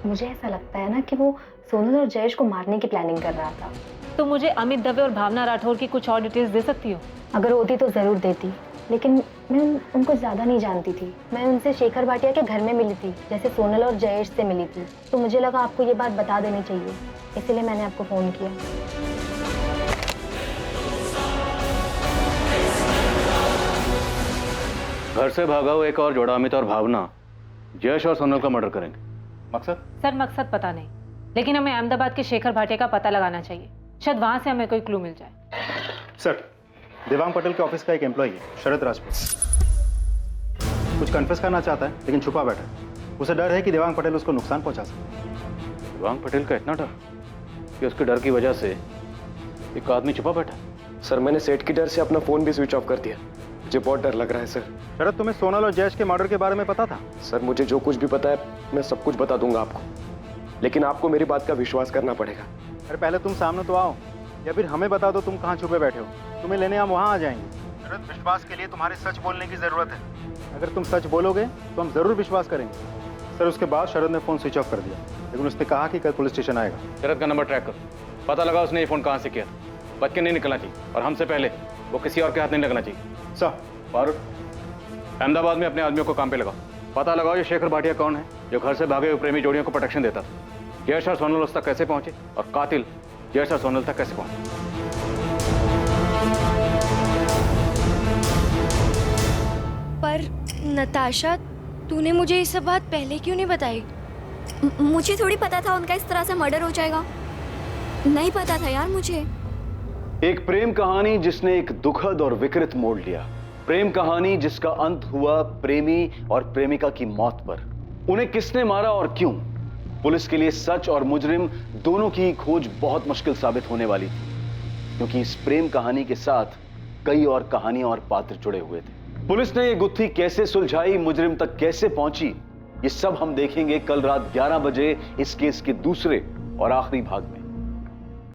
मुझे ऐसा लगता है ना कि वो सोनल और जयेश को मारने की प्लानिंग कर रहा था। तो मुझे अमित दवे और भावना राठौर की कुछ और डिटेल्स दे सकती हो? अगर होती तो ज़रूर देती, लेकिन मैं उनको ज़्यादा नहीं जानती थी। मैं उनसे शेखर भाटिया के घर में मिली थी, जैसे सोनल और जयेश से मिली थी। तो मुझे लगा आपको ये बात बता देनी चाहिए, इसलिए मैंने आपको फ़ोन किया। घर से भागा हुआ एक और जोड़ा अमित और भावना जयेश और सोनल का मर्डर करेंगे। मकसद? सर मकसद पता नहीं, लेकिन हमें अहमदाबाद के शेखर भाटिया का पता लगाना चाहिए। शायद वहां से हमें कोई क्लू मिल जाए। सर, देवांग पटेल के ऑफिस का एक एम्प्लॉई है, शरद राजपूत। कुछ कन्फेस करना चाहता है लेकिन छुपा बैठा है। उसे डर है कि देवांग पटेल उसको नुकसान पहुंचा सकता है। देवांग पटेल का इतना डर कि उसके डर की वजह से एक आदमी छुपा बैठा? सर मैंने सेठ के डर से अपना फोन भी स्विच ऑफ कर दिया। मुझे बहुत डर लग रहा है सर। शरद, तुम्हें सोनल और जयेश के मर्डर के बारे में पता था? सर मुझे जो कुछ भी पता है मैं सब कुछ बता दूंगा आपको, लेकिन आपको मेरी बात का विश्वास करना पड़ेगा। अरे पहले तुम सामने तो आओ, या फिर हमें बता दो तुम कहाँ छुपे बैठे हो। तुम्हें लेने हम वहाँ आ जाएंगे। शरद, विश्वास के लिए तुम्हारे सच बोलने की जरूरत है। अगर तुम सच बोलोगे तो हम जरूर विश्वास करेंगे। सर, उसके बाद शरद ने फोन स्विच ऑफ कर दिया, लेकिन उसने कहा कि कल पुलिस स्टेशन आएगा। शरद का नंबर ट्रैक करो, पता लगा उसने ये फोन कहाँ से किया। बच के नहीं निकलना चाहिए और हमसे पहले वो किसी और के हाथ नहीं लगना चाहिए। सर, फारूक, अहमदाबाद में अपने आदमियों को काम पे लगाओ। पता लगाओ ये शेखर भाटिया कौन है जो घर से भागे हुए प्रेमी जोड़ियों को प्रोटेक्शन देता था। जयेश और सोनल उस तक कैसे पहुंचे और कातिल जयेश और सोनल तक कैसे पहुंचे। पर नताशा, तूने मुझे ये सब बात पहले क्यों नहीं बताई? मुझे थोड़ी पता था उनका इस तरह से मर्डर हो जाएगा। नहीं पता था यार मुझे। एक प्रेम कहानी जिसने एक दुखद और विकृत मोड़ लिया। प्रेम कहानी जिसका अंत हुआ प्रेमी और प्रेमिका की मौत पर। उन्हें किसने मारा और क्यों? पुलिस के लिए सच और मुजरिम दोनों की खोज बहुत मुश्किल साबित होने वाली थी, क्योंकि इस प्रेम कहानी के साथ कई और कहानियां और पात्र जुड़े हुए थे। पुलिस ने यह गुत्थी कैसे सुलझाई, मुजरिम तक कैसे पहुंची, ये सब हम देखेंगे कल रात 11 बजे इस केस के दूसरे और आखिरी भाग में।